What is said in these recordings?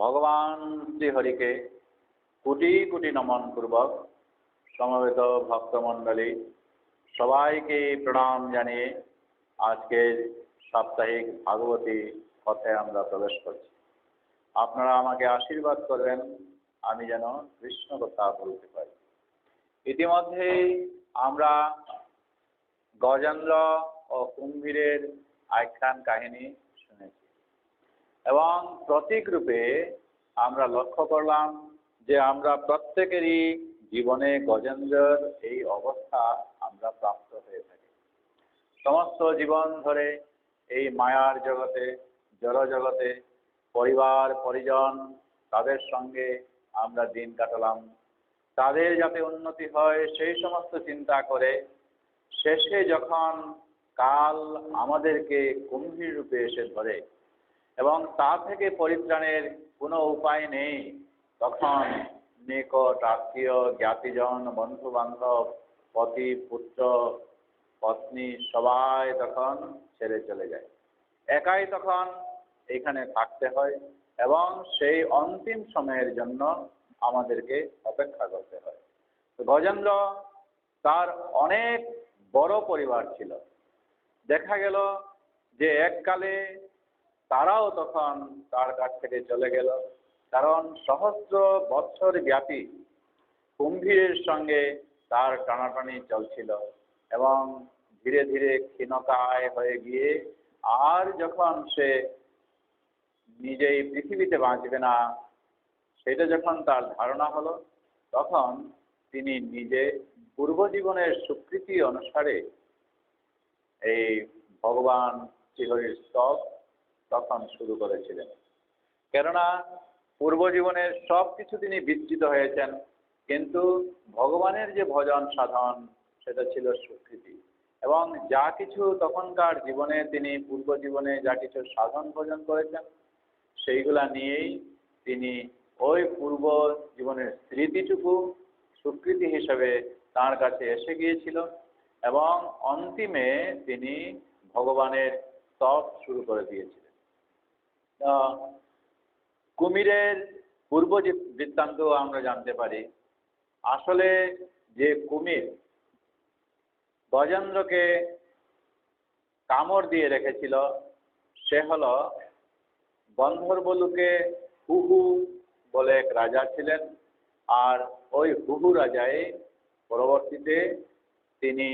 ভগবান শ্রীহরিকে কোটি কোটি নমন পূর্বক সমবেত ভক্তমণ্ডলী সবাইকে প্রণাম জানিয়ে আজকের সাপ্তাহিক ভাগবতী কথায় আমরা প্রবেশ করছি। আপনারা আমাকে আশীর্বাদ করবেন আমি যেন কৃষ্ণ কথা বলতে পারি। ইতিমধ্যেই আমরা গজেন্দ্র ও কুম্ভীরের আখ্যান কাহিনী শুনেছি এবং প্রতীক রূপে আমরা লক্ষ্য করলাম যে আমরা প্রত্যেকেরই জীবনে গজেন্দ্রের এই অবস্থা আমরা প্রাপ্ত হয়ে থাকি। সমস্ত জীবন ধরে এই মায়ার জগতে, জড় জগতে পরিবার পরিজন তাদের সঙ্গে আমরা দিন কাটালাম। তাদের যাতে উন্নতি হয় সেই সমস্ত চিন্তা করে শেষে যখন কাল আমাদেরকে কুম্ভীর রূপে এসে ধরে এবং তা থেকে পরিত্রাণের কোনো উপায় নেই, তখন নিকট আত্মীয়, জ্ঞাতিজন, বন্ধু বান্ধব, পতি পুত্র পত্নী সবাই তখন ছেড়ে চলে যায়। একাই তখন এখানে থাকতে হয় এবং সেই অন্তিম সময়ের জন্য আমাদেরকে অপেক্ষা করতে হয়। তো গজেন্দ্র তার অনেক বড় পরিবার ছিল। দেখা গেল যে এককালে তারাও তখন তার কাছ থেকে চলে গেল, কারণ সহস্র বৎসর ব্যাপী কুম্ভীরের সঙ্গে তার টানাটানি চলছিল এবং ধীরে ধীরে ক্ষীণকায় হয়ে গিয়ে আর যখন সে নিজেই পৃথিবীতে বাঁচবে না সেটা যখন তার ধারণা হলো, তখন তিনি নিজে পূর্বজীবনের স্বীকৃতি অনুসারে এই ভগবান শ্রীহরির স্তব তখন শুরু করেছিলেন। কেননা পূর্বজীবনের সব কিছু তিনি বিস্তৃত হয়েছেন, কিন্তু ভগবানের যে ভজন সাধন সেটা ছিল স্বীকৃতি এবং যা কিছু তখনকার জীবনে তিনি পূর্বজীবনে যা কিছু সাধন ভজন করেছেন সেইগুলা নিয়েই তিনি ওই পূর্ব জীবনের স্মৃতিটুকু স্বীকৃতি হিসেবে তার কাছে এসে গিয়েছিল এবং অন্তিমে তিনি ভগবানের স্তব শুরু করে দিয়েছিলেন। কুমিরের পূর্ব বৃত্তান্ত আমরা জানতে পারি। আসলে যে কুমির গজেন্দ্রকে কামড় দিয়ে রেখেছিল সে হল গন্ধর্বলোকে হুহু বলে এক রাজা ছিলেন, আর ওই হুহু রাজাই পরবর্তীতে তিনি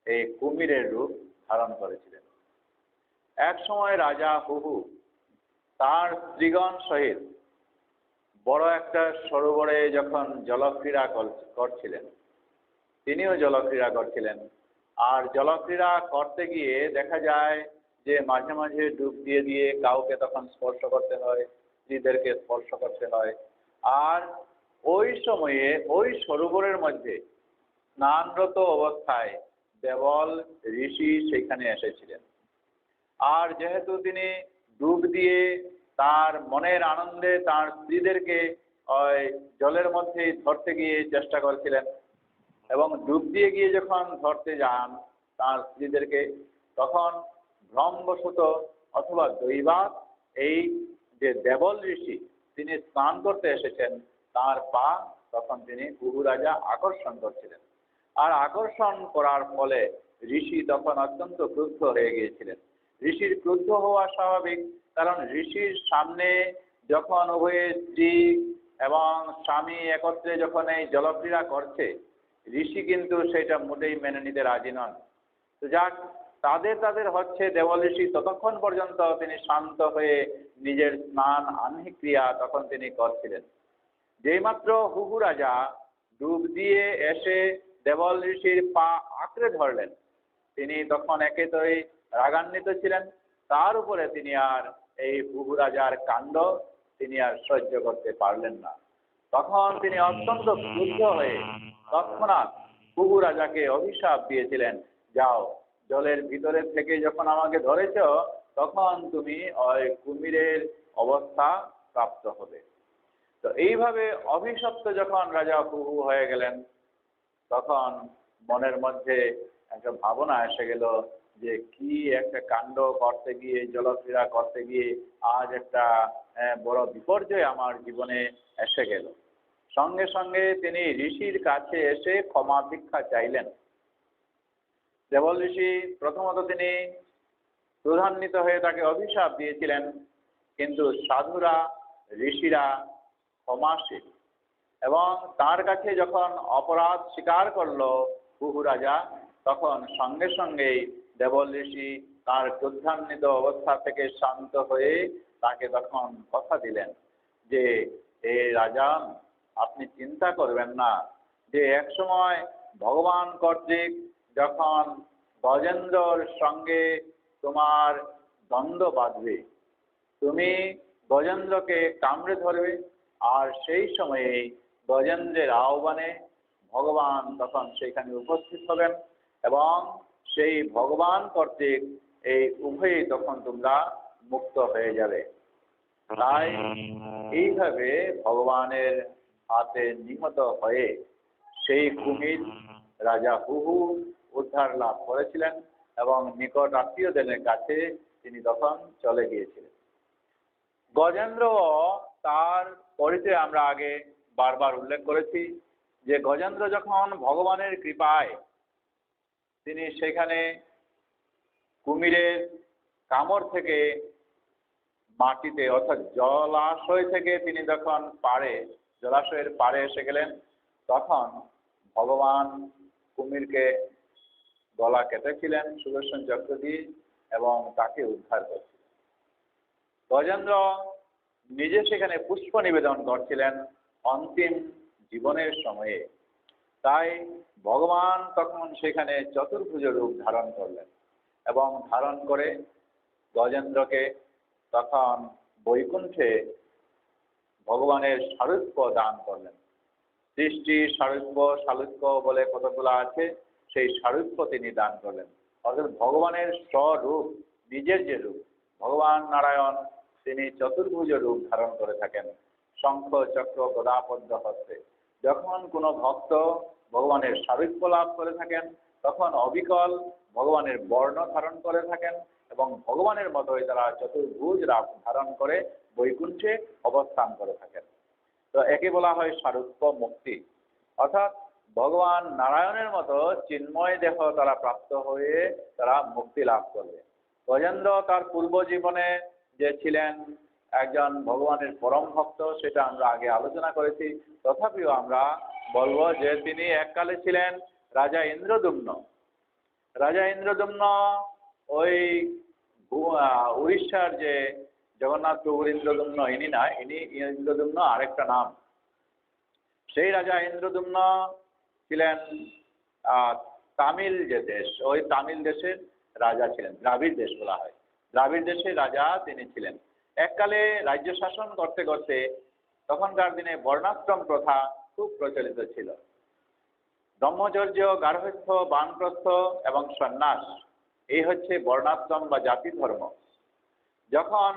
এই কুমিরের রূপ ধারণ করেছিলেন। এক সময় রাজা হুহু তার স্ত্রীগণ সহিত বড় একটা সরোবরে যখন জলক্রীড়া করছিলেন, তিনিও জলক্রীড়া করছিলেন। আর জলক্রীড়া করতে গিয়ে দেখা যায় যে মাঝে মাঝে ডুব দিয়ে দিয়ে কাউকে তখন স্পর্শ করতে হয়, স্ত্রীদেরকে স্পর্শ করতে হয়। আর ওই সময়ে ওই সরোবরের মধ্যে স্নানরত অবস্থায় দেবল ঋষি সেখানে এসেছিলেন। আর যেহেতু তিনি ডুব দিয়ে তার মনের আনন্দে তার স্ত্রীদেরকে ওই জলের মধ্যে ধরতে গিয়ে চেষ্টা করছিলেন এবং ডুব দিয়ে গিয়ে যখন ধরতে যান তার স্ত্রীদেরকে, তখন ভ্রমবশত অথবা দৈবাৎ এই যে দেবল ঋষি তিনি স্নান করতে এসেছেন তার পা তখন তিনি হুহু রাজা আকর্ষণ করছিলেন। আর আকর্ষণ করার ফলে ঋষি তখন অত্যন্ত ক্রুদ্ধ হয়ে গিয়েছিলেন। ঋষির ক্রুদ্ধ হওয়া স্বাভাবিক, কারণ ঋষির সামনে যখন উভয়ে স্ত্রী এবং স্বামী একত্রে যখন এই জলক্রীড়া করছে, ঋষি কিন্তু সেটা মোটেই মেনে নিতে রাজি নন। তো যাক, তাদের হচ্ছে দেবল ঋষি ততক্ষণ পর্যন্ত তিনি শান্ত হয়ে নিজের স্নান আহ্নিক ক্রিয়া তখন তিনি করছিলেন। যেইমাত্র হুহু রাজা ডুব দিয়ে এসে দেবল ঋষির পা আঁকড়ে ধরলেন, তিনি তখন একেতই রাগান্বিত ছিলেন। তার উপরে তিনি আর এই হুহু রাজার কাণ্ড তিনি আর সহ্য করতে পারলেন না। তখন তিনি অত্যন্ত ক্রুদ্ধ হয়ে তৎক্ষণাৎ হুহু রাজাকে অভিশাপ দিয়েছিলেন, যাও, জলের ভিতরে থেকে যখন আমাকে ধরেছ তখন তুমি ওই কুমিরের অবস্থা প্রাপ্ত হবে। তো এইভাবে অভিশপ্ত যখন রাজা হুহু হয়ে গেলেন, তখন মনের মধ্যে একটা ভাবনা এসে গেল যে কি একটা কাণ্ড করতে গিয়ে, জলক্রীড়া করতে গিয়ে আজ একটা বড় বিপর্যয় আমার জীবনে এসে গেল। সঙ্গে সঙ্গে তিনি ঋষির কাছে এসে ক্ষমা ভিক্ষা চাইলেন। দেবল ঋষি প্রথমত তিনি ক্রোধান্বিত হয়ে তাকে অভিশাপ দিয়েছিলেন, কিন্তু সাধুরা, ঋষিরা ক্ষমাশীল এবং তার কাছে যখন অপরাধ স্বীকার করলো কুহু রাজা, তখন সঙ্গে সঙ্গেই দেবল ঋষি তার ক্রোধান্বিত অবস্থা থেকে শান্ত হয়ে তাকে তখন কথা দিলেন যে, হে রাজান, আপনি চিন্তা করবেন না যে একসময় ভগবান কর্তৃক যখন গজেন্দ্রর সঙ্গে তোমার দ্বন্দ্ব বাঁধবে, তুমি গজেন্দ্রকে কামড়ে ধরবে, আর সেই সময়ে গজেন্দ্রের আহ্বানে ভগবান তখন সেখানে উপস্থিত হবেন এবং সেই ভগবান কর্তৃক এই উভয়ই তখন তোমরা মুক্ত হয়ে যাবে। তাই এইভাবে ভগবানের হাতে নিহত হয়ে সেই কুমির রাজা হুহু উদ্ধার লাভ করেছিলেন এবং নিকট আত্মীয়দের কাছে তিনি তখন চলে গিয়েছিলেন। গজেন্দ্র তার পরিচয় আমরা আগে বারবার উল্লেখ করেছি যে গজেন্দ্র যখন ভগবানের কৃপায় তিনি সেখানে কুমিরের কামড় থেকে মাটিতে অর্থাৎ জলাশয় থেকে তিনি যখন জলাশয়ের পাড়ে এসে গেলেন, তখন ভগবান কুমিরকে গলা কেটেছিলেন সুদর্শন চক্র দিয়ে এবং তাকে উদ্ধার করছিলেন। গজেন্দ্র নিজে সেখানে পুষ্প নিবেদন করছিলেন অন্তিম জীবনের সময়ে। তাই ভগবান তখন সেখানে চতুর্ভুজ রূপ ধারণ করলেন এবং ধারণ করে গজেন্দ্রকে তখন বৈকুণ্ঠে ভগবানের সারুপ্য দান করলেন। সৃষ্টি, সারুপ্য, সালুক্য বলে কতগুলো আছে, সেই সারুপ্য তিনি দান করলেন। অর্থাৎ ভগবানের স্বরূপ, নিজের যে রূপ, ভগবান নারায়ণ তিনি চতুর্ভুজ রূপ ধারণ করে থাকেন শঙ্খ, চক্র, গদা, পদ্ম হস্তে। যখন কোনো ভক্ত ভগবানের সারুপ্য লাভ করে থাকেন, তখন অবিকল ভগবানের বর্ণ ধারণ করে থাকেন এবং ভগবানের মতোই তারা চতুর্ভুজ ধারণ করে বৈকুণ্ঠে অবস্থান করে থাকেন। তো একে বলা হয় সারুপ্য মুক্তি, অর্থাৎ ভগবান নারায়ণের মতো চিন্ময় দেহ তারা প্রাপ্ত হয়ে তারা মুক্তি লাভ করবে। গজেন্দ্র তার পূর্ব জীবনে যে ছিলেন একজন ভগবানের পরম ভক্ত, সেটা আমরা আগে আলোচনা করেছি। তথাপিও আমরা বলবো যে তিনি এককালে ছিলেন রাজা ইন্দ্রদ্যুম্ন। রাজা ইন্দ্রদ্যুম্ন ওই উড়িষ্যার যে জগন্নাথ প্রভুর ইন্দ্রদ্যুম্ন ইনি না, ইনি ইন্দ্রদ্যুম্ন আরেকটা নাম। সেই রাজা ইন্দ্রদ্যুম্ন ছিলেন তামিল যে দেশ, ওই তামিল দেশের রাজা ছিলেন। দ্রাবিড় দেশ বলা হয়, দ্রাবিড় দেশের রাজা তিনি ছিলেন। এককালে রাজ্য শাসন করতে করতে তখনকার দিনে বর্ণাশ্রম প্রথা খুব প্রচলিত ছিল। ব্রহ্মচর্য, গার্হস্থ্য, বানপ্রস্থ এবং সন্ন্যাস, এই হচ্ছে বর্ণাশ্রম বা জাতি ধর্ম। যখন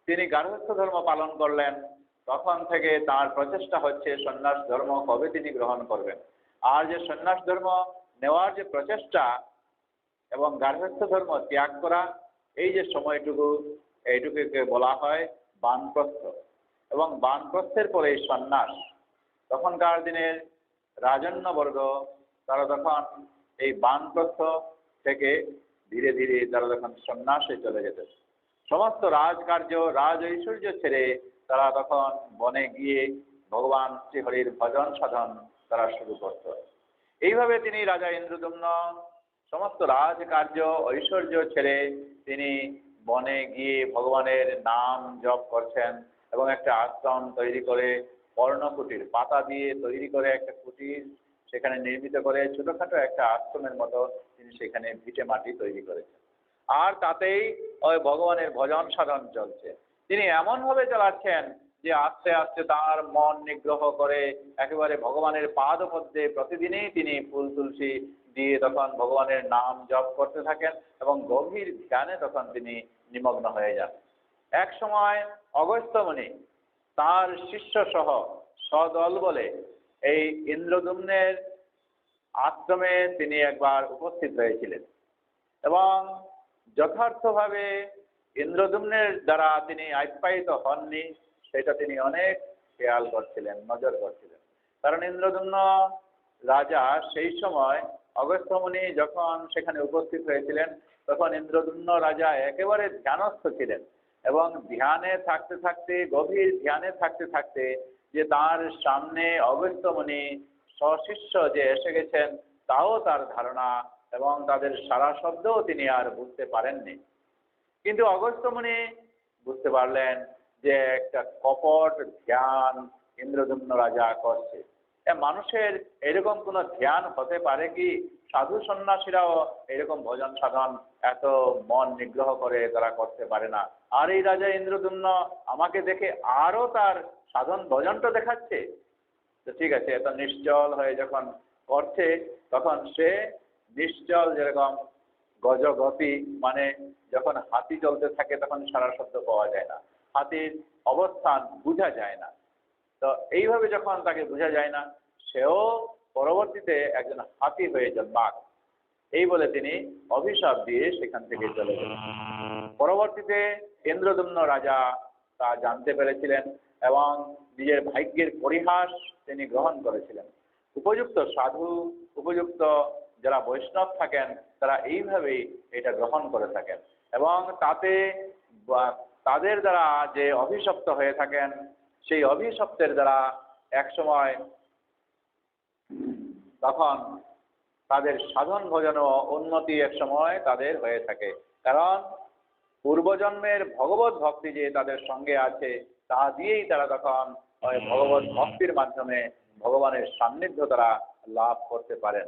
তিনি গার্হস্থ্য ধর্ম পালন করলেন, তখন থেকে তার প্রচেষ্টা হচ্ছে সন্ন্যাস ধর্ম কবে তিনি গ্রহণ করবেন। আর যে সন্ন্যাস ধর্ম নেওয়ার যে প্রচেষ্টা এবং গার্হস্থ্য ধর্ম ত্যাগ করা, এই যে সময়টুকু, এইটুকুকে বলা হয় বানপ্রস্থ। এবং বানপ্রস্থের পরে সন্ন্যাস। তখনকার দিনের রাজন্যবর্গ তারা তখন এই বানপ্রস্থ থেকে ধীরে ধীরে তারা তখন সন্ন্যাসে চলে যেত। সমস্ত রাজকার্য, রাজ ঐশ্বর্য ছেড়ে তারা তখন বনে গিয়ে ভগবান শ্রীহরির ভজন সাধন তারা শুরু করত। এইভাবে তিনি রাজা ইন্দ্রদ্যুম্ন সমস্ত রাজকার্য, ঐশ্বর্য ছেড়ে তিনি বনে গিয়ে ভগবানের নাম জপ করছেন এবং একটা আশ্রম তৈরি করে, পর্ণকুটির পাতা দিয়ে তৈরি করে একটা কুটির সেখানে নির্মিত করে ছোটখাটো একটা আশ্রমের মতো তিনি সেখানে ভিটে মাটি তৈরি করেছেন। আর তাতেই ওই ভগবানের ভজন সাধন চলছে। তিনি এমনভাবে চালাচ্ছেন যে আস্তে আস্তে তার মন নিগ্রহ করে একেবারে ভগবানের পাদপদ্মে প্রতিদিনই তিনি ফুল তুলসী দিয়ে তখন ভগবানের নাম জপ করতে থাকেন এবং গভীর ধ্যানে তখন তিনি নিমগ্ন হয়ে যান। এক সময় অগস্ত্য মুনি তার শিষ্য সহ সদল বলে এই ইন্দ্রদ্যুম্নের আশ্রমে তিনি একবার উপস্থিত হয়েছিলেন। এবং যথার্থভাবে ইন্দ্রদ্যুম্নের দ্বারা তিনি আপ্যায়িত হননি সেটা তিনি অনেক খেয়াল করছিলেন, নজর করছিলেন। কারণ ইন্দ্রদ্যুম্ন রাজা সেই সময় অগস্ত্য মুনি যখন সেখানে উপস্থিত হয়েছিলেন তখন ইন্দ্রদ্যুম্ন রাজা একেবারে ধ্যানস্থ ছিলেন এবং ধ্যানে থাকতে থাকতে, গভীর ধ্যানে থাকতে থাকতে যে তার সামনে অগস্ত্য মুনি সশিষ্য যে এসে গেছেন তাও তার ধারণা এবং তাদের সারা শব্দও তিনি আর বুঝতে পারেননি। কিন্তু অগস্ত্য মুনি বুঝতে পারলেন যে একটা কপট ধ্যান ইন্দ্রদ্যুম্ন রাজা করছে। মানুষের এরকম কোনো ধ্যান হতে পারে কি? সাধু সন্ন্যাসীরাও এরকম ভজন সাধন এত মন নিগ্রহ করে তারা করতে পারে না, আর এই রাজা ইন্দ্রদ্যুম্ন আমাকে দেখে আরো তার সাধন ভজনটা দেখাচ্ছে। তো ঠিক আছে, এত নিশ্চল হয়ে যখন করছে তখন সে নিশ্চল, যেরকম গজগতি মানে যখন হাতি চলতে থাকে তখন সারা শব্দ পাওয়া যায় না, হাতির অবস্থান বোঝা যায় না। তো এইভাবে যখন তাকে বোঝা যায় না, সেও পরবর্তীতে একজন হাতি হয়ে জন্মাক, এই বলে তিনি অভিশাপ দিয়ে সেখান থেকে চলে গেলেন। পরবর্তীতে ইন্দ্রদ্যুম্ন রাজা তা জানতে পেরেছিলেন এবং নিজের ভাগ্যের পরিহাস তিনি গ্রহণ করেছিলেন। উপযুক্ত সাধু, উপযুক্ত যারা বৈষ্ণব থাকেন তারা এইভাবেই এটা গ্রহণ করে থাকেন এবং তাতে তাদের দ্বারা যে অভিশপ্ত হয়ে থাকেন সেই অভিশপ্তের দ্বারা একসময় তখন তাদের সাধন ভজন ও উন্নতি একসময় তাদের হয়ে থাকে। কারণ পূর্বজন্মের ভগবত ভক্তি যে তাদের সঙ্গে আছে তা দিয়েই তারা তখন ওই ভগবত ভক্তির মাধ্যমে ভগবানের সান্নিধ্য তারা লাভ করতে পারেন।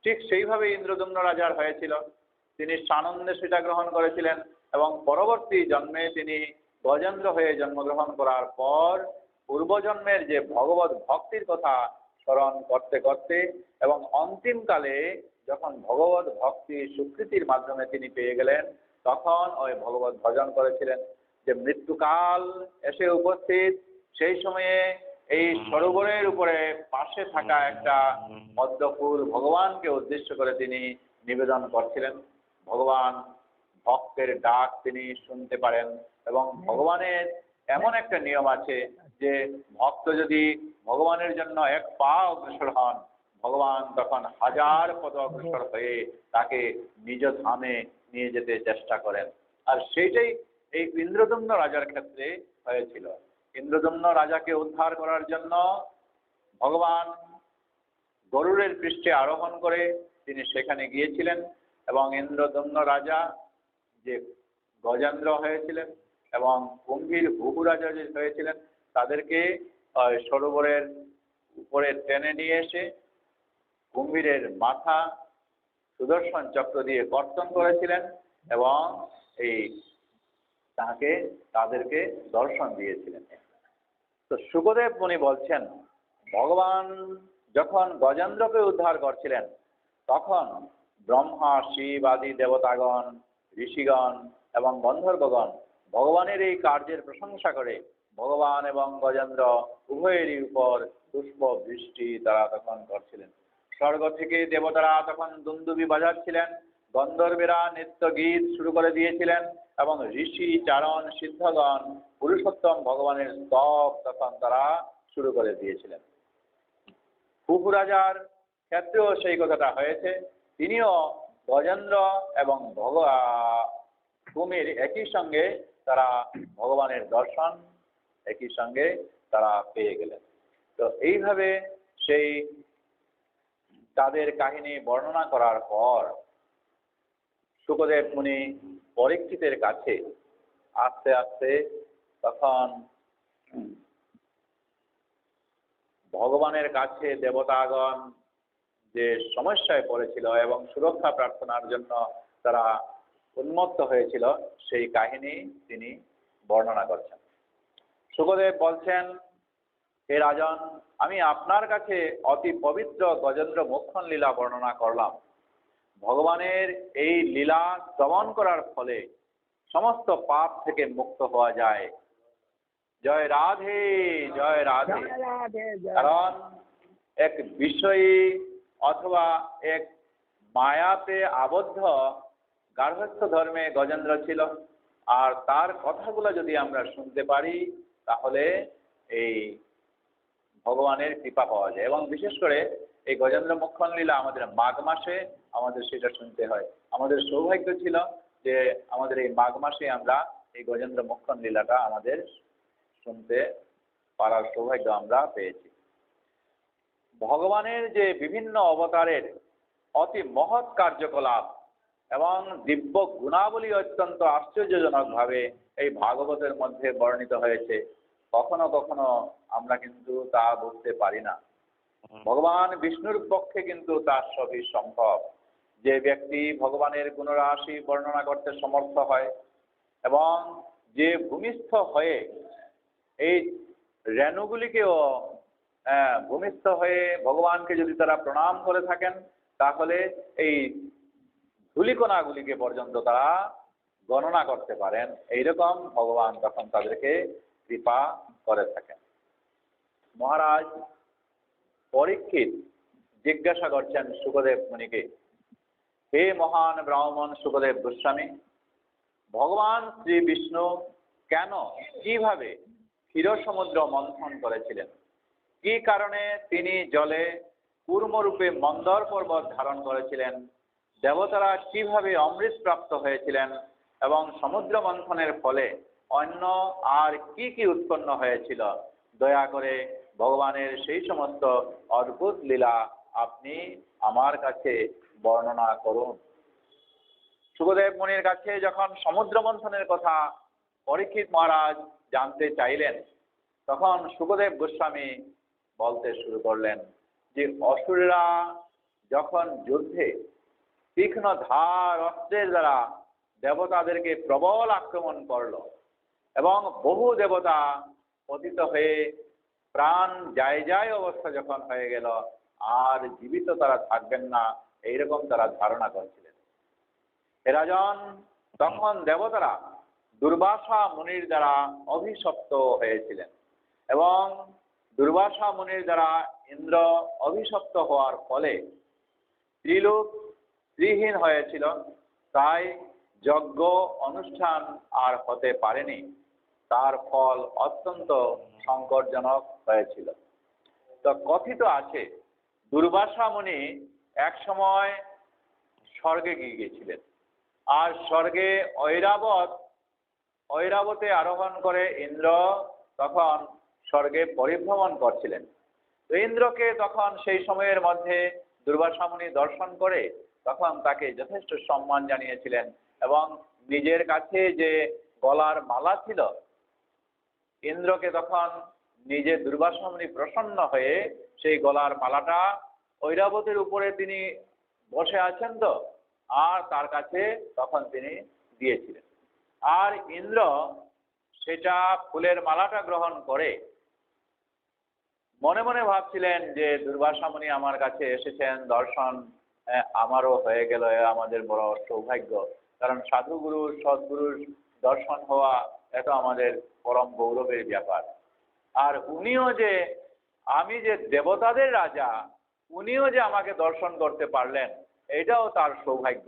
ঠিক সেইভাবে ইন্দ্রদ্যুম্ন রাজার হয়েছিল। তিনি সানন্দে সেটা গ্রহণ করেছিলেন এবং পরবর্তী জন্মে তিনি গজেন্দ্র হয়ে জন্মগ্রহণ করার পর পূর্বজন্মের যে ভগবত ভক্তির কথা স্মরণ করতে করতে এবং অন্তিমকালে যখন ভগবত ভক্তি স্বীকৃতির মাধ্যমে তিনি পেয়ে গেলেন তখন ওই ভগবত ভজন করেছিলেন। যে মৃত্যুকাল এসে উপস্থিত, সেই সময়ে এই সরোবরের উপরে পাশে থাকা একটা পদ্মফুল ভগবানকে উদ্দেশ্য করে তিনি নিবেদন করছিলেন। ভগবান ভক্তের ডাক তিনি শুনতে পারেন এবং ভগবানের এমন একটা নিয়ম আছে যে ভক্ত যদি ভগবানের জন্য এক পা অগ্রসর হন, ভগবান তখন হাজার পদ অগ্রসর হয়ে তাকে নিজ ধামে নিয়ে যেতে চেষ্টা করেন। আর সেইটাই এই ইন্দ্রদ্যুম্ন রাজার ক্ষেত্রে হয়েছিল। ইন্দ্রদ্যুম্ন রাজাকে উদ্ধার করার জন্য ভগবান গরুড়ের পৃষ্ঠে আরোহণ করে তিনি সেখানে গিয়েছিলেন এবং ইন্দ্রদ্যুম্ন রাজা যে গজেন্দ্র হয়েছিলেন এবং কুম্ভীর হুহু রাজা যে হয়েছিলেন তাদেরকে সরোবরের উপরে টেনে নিয়ে এসে কুম্ভীরের মাথা সুদর্শন চক্র দিয়ে কর্তন করেছিলেন এবং এই তাদেরকে দর্শন দিয়েছিলেন। তো শুকদেব মুনি বলছেন ভগবান যখন গজেন্দ্রকে উদ্ধার করছিলেন তখন ব্রহ্মা, শিব আদি দেবতাগণ, ঋষিগণ এবং গন্ধর্বগণ ভগবানের এই কার্যের প্রশংসা করে ভগবান এবং গজেন্দ্র উভয়েরই উপর পুষ্প বৃষ্টি তারা তখন করছিলেন। স্বর্গ থেকে দেবতারা তখন দুন্দুবি বাজাচ্ছিলেন, গন্ধর্বেরা নৃত্য গীত শুরু করে দিয়েছিলেন এবং ঋষি, চারণ, সিদ্ধগণ পুরুষোত্তম ভগবানের স্তব তখন তারা শুরু করে দিয়েছিলেন। হুহু রাজার ক্ষেত্রেও সেই কথাটা হয়েছে। তিনিও গজেন্দ্র এবং কুমির একই সঙ্গে তারা ভগবানের দর্শন একই সঙ্গে তারা পেয়ে গেলেন। তো এইভাবে সেই তাদের কাহিনী বর্ণনা করার পর শুকদেব মুনি পরীক্ষিতের কাছে আস্তে আস্তে তখন ভগবানের কাছে দেবতাগণ যে সমস্যায় পড়েছিল এবং সুরক্ষা প্রার্থনার জন্য তারা উন্মত্ত হয়েছিল সেই কাহিনী তিনি বর্ণনা করছেন। শুকদেব বলছেন, হে রাজন, আমি আপনার কাছে অতি পবিত্র গজেন্দ্র মোক্ষণ লীলা বর্ণনা করলাম। ভগবানের এই লীলা শ্রবণ করার ফলে সমস্ত পাপ থেকে মুক্ত হওয়া যায়। জয় রাধে, জয় রাধে। কারণ এক বিষয়ী অথবা এক মায়াতে আবদ্ধ গার্হস্থ্য ধর্মে গজেন্দ্র ছিল, আর তার কথাগুলো যদি আমরা শুনতে পারি তাহলে এই ভগবানের কৃপা পাওয়া যায়। এবং বিশেষ করে এই গজেন্দ্র মোক্ষণ লীলা আমাদের মাঘ মাসে আমাদের সেটা শুনতে হয়। আমাদের সৌভাগ্য ছিল যে আমাদের এই মাঘ মাসে আমরা এই গজেন্দ্র মোক্ষণ লীলাটা আমাদের শুনতে পারার সৌভাগ্য আমরা পেয়েছি। ভগবানের যে বিভিন্ন অবতারের অতি মহৎ কার্যকলাপ এবং দিব্য গুণাবলী অত্যন্ত আশ্চর্যজনকভাবে এই ভাগবতের মধ্যে বর্ণিত হয়েছে। কখনো কখনো আমরা কিন্তু তা বুঝতে পারি না। ভগবান বিষ্ণুর পক্ষে কিন্তু তার সবই সম্ভব। যে ব্যক্তি ভগবানের গুণরাশি বর্ণনা করতে সমর্থ হয় এবং যে ভূমিস্থ হয়ে এই রেণুগুলিকেও ভূমিস্থ হয়ে ভগবানকে যদি তারা প্রণাম করে থাকেন, তাহলে এই ধূলিকণাগুলিকে পর্যন্ত তারা গণনা করতে পারেন। এইরকম ভগবান তখন তাদেরকে কৃপা করে থাকেন। মহারাজ পরীক্ষিত জিজ্ঞাসা করছেন শুকদেব মুনিকে, হে মহান ব্রাহ্মণ শুকদেব গোস্বামী, ভগবান শ্রী বিষ্ণু কেন কিভাবে ক্ষীর সমুদ্র মন্থন করেছিলেন? কি কারণে তিনি জলে কূর্মরূপে মন্দর পর্বত ধারণ করেছিলেন? দেবতারা কিভাবে অমৃত প্রাপ্ত হয়েছিলেন? এবং সমুদ্র মন্থনের ফলে অন্য আর কি কি উৎপন্ন হয়েছিল? দয়া করে ভগবানের সেই সমস্ত অদ্ভুত লীলা আপনি আমার কাছে বর্ণনা করুন। শুকদেব মুনির কাছে যখন সমুদ্র মন্থনের কথা পরীক্ষিত মহারাজ জানতে চাইলেন, তখন শুকদেব গোস্বামী বলতে শুরু করলেন যে অসুরেরা যখন যুদ্ধে তীক্ষ্ণ ধার অস্ত্রের দ্বারা দেবতাদেরকে প্রবল আক্রমণ করল এবং বহু দেবতা পতিত হয়ে প্রাণ যায় যায় অবস্থা যখন হয়ে গেল, আর জীবিত তারা থাকবেন না, এইরকম তারা ধারণা করছিলেন। হে রাজন, তখন দেবতারা দুর্বাসা মুনির দ্বারা অভিশপ্ত হয়েছিলেন এবং দুর্বাসা মুনির দ্বারা ইন্দ্র অভিশপ্ত হওয়ার ফলে ত্রিলোক স্ত্রীহীন হয়েছিল। তাই যজ্ঞ অনুষ্ঠান আর হতে পারেনি। তার ফল অত্যন্ত সংকটজনক হয়েছিল। তো কথিত আছে দুর্বাসা মুনি এক সময় স্বর্গে গিয়েছিলেন, আর স্বর্গে ঐরাবতে আরোহণ করে ইন্দ্র তখন স্বর্গে পরিভ্রমণ করছিলেন। তো ইন্দ্রকে তখন সেই সময়ের মধ্যে দুর্বাসা মুনি দর্শন করে তখন তাকে যথেষ্ট সম্মান জানিয়েছিলেন এবং নিজের কাছে যে গলার মালা ছিল, ইন্দ্রকে তখন নিজে দুর্বাসা মুনি প্রসন্ন হয়ে সেই গলার মালাটা ঐরাবতের উপরে তিনি বসে আছেন তো, আর তার কাছে তখন তিনি দিয়েছিলেন। আর ইন্দ্র সেটা ফুলের মালাটা গ্রহণ করে মনে মনে ভাবছিলেন যে দুর্বাসা মুনি আমার কাছে এসেছেন, দর্শন আমারও হয়ে গেল, আমাদের বড় সৌভাগ্য। কারণ সাধুগুরুর সদ্গুরুর দর্শন হওয়া এটা আমাদের পরম গৌরবের ব্যাপার। আর উনিও যে, আমি যে দেবতাদের রাজা, উনিও যে আমাকে দর্শন করতে পারলেন, এটাও তার সৌভাগ্য।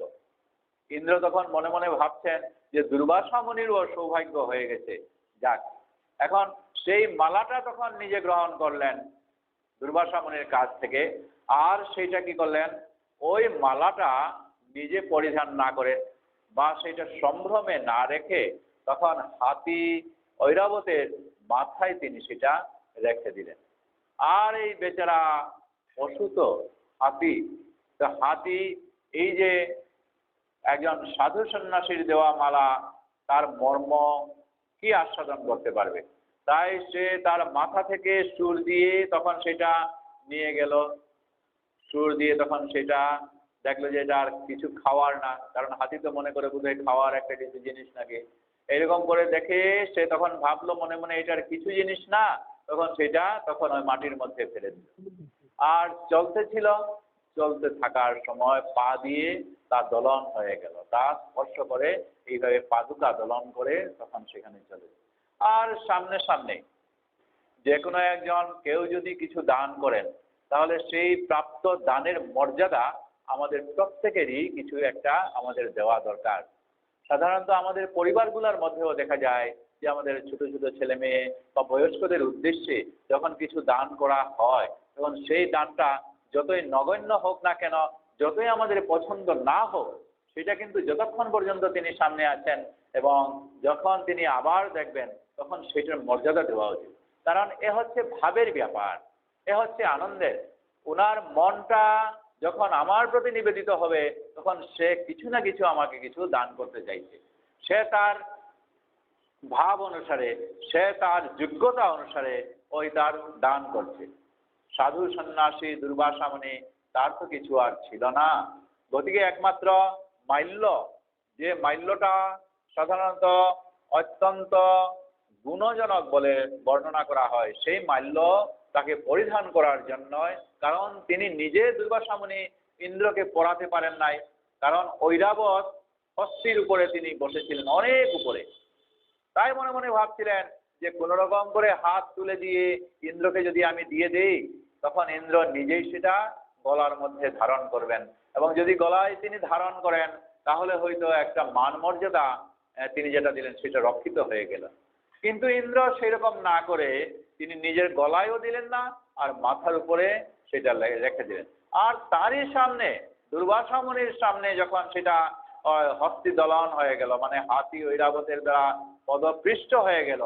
ইন্দ্র তখন মনে মনে ভাবছেন যে দুর্বাসা মুনিরও সৌভাগ্য হয়ে গেছে। যাক, এখন সেই মালাটা তখন নিজে গ্রহণ করলেন দুর্বাসা মুনির কাছ থেকে, আর সেইটা কি করলেন, ওই মালাটা নিজে পরিধান না করে বা সেইটা সম্ভ্রমে না রেখে তখন হাতি ঐরাবতের মাথায় তিনি সেটা রেখে দিলেন। আর এই বেচারা অসুত হাতি, তো হাতি এই যে একজন সাধু সন্ন্যাসীর দেওয়া মালা, তার মর্ম কি আস্বাদন করতে পারবে? তাই সে তার মাথা থেকে সুর দিয়ে তখন সেটা নিয়ে গেল। সুর দিয়ে তখন সেটা দেখলো যে এটা আর কিছু খাওয়ার না, কারণ হাতি তো মনে করে বোধহয় খাওয়ার একটা কিছু জিনিস নাকি। এরকম করে দেখে সে তখন ভাবলো মনে মনে এটার কিছু জিনিস না, তখন সেটা তখন ওই মাটির মধ্যে ফেলে দিল। আর চলতেছিল, চলতে থাকার সময় পা দিয়ে তা দলন হয়ে গেল, তা স্পর্শ করে এইভাবে পাদুকা দলন করে তখন সেখানে চলে। আর সামনে সামনে যে কোনো একজন কেউ যদি কিছু দান করেন, তাহলে সেই প্রাপ্ত দানের মর্যাদা আমাদের প্রত্যেকেরই কিছু একটা আমাদের দেওয়া দরকার। সাধারণত আমাদের পরিবারগুলোর মধ্যেও দেখা যায় যে আমাদের ছোট ছোট ছেলে মেয়ে বা বয়স্কদের উদ্দেশ্যে যখন কিছু দান করা হয়, তখন সেই দানটা যতই নগণ্য হোক না কেন, যতই আমাদের পছন্দ না হোক, সেটা কিন্তু যতক্ষণ পর্যন্ত তিনি সামনে আছেন এবং যখন তিনি আবার দেখবেন, তখন সেটার মর্যাদা দেওয়া উচিত। কারণ এ হচ্ছে ভাবের ব্যাপার, এ হচ্ছে আনন্দের। ওনার মনটা যখন আমার প্রতি নিবেদিত হবে, তখন সে কিছু না কিছু আমাকে কিছু দান করতে চাইছে। সে তার ভাব অনুসারে, সে তার যোগ্যতা অনুসারে ওই তার দান করছে। সাধু সন্ন্যাসী দুর্বাসা মুনি, তার তো কিছু আর ছিল না। গতিকে একমাত্র মাল্য, যে মাল্যটা সাধারণত অত্যন্ত গুণজনক বলে বর্ণনা করা হয়, সেই মাল্য তাকে পরিধান করার জন্য, কারণ তিনি নিজে দুর্বাসা মুনি ইন্দ্রকে পড়াতে পারেন নাই, কারণ ঐরাবত হস্তির উপরে তিনি বসেছিলেন, অনেক উপরে। তাই মনে মনে ভাবছিলেন যে কোনো রকম করে হাত তুলে দিয়ে ইন্দ্রকে যদি আমি দিয়ে দেই, তখন ইন্দ্র নিজেই সেটা গলার মধ্যে ধারণ করবেন, এবং যদি গলায় তিনি ধারণ করেন, তাহলে হয়তো একটা মান মর্যাদা তিনি যেটা দিলেন সেটা রক্ষিত হয়ে গেল। কিন্তু ইন্দ্র সেরকম না করে তিনি নিজের গলায়ও দিলেন না, আর মাথার উপরে সেটা রেখে দিলেন। আর তারই সামনে, দুর্বাসা মুনির সামনে যখন সেটা হস্তি দলন হয়ে গেল, মানে হাতি ঐরাবতের দ্বারা পদপৃষ্ট হয়ে গেল,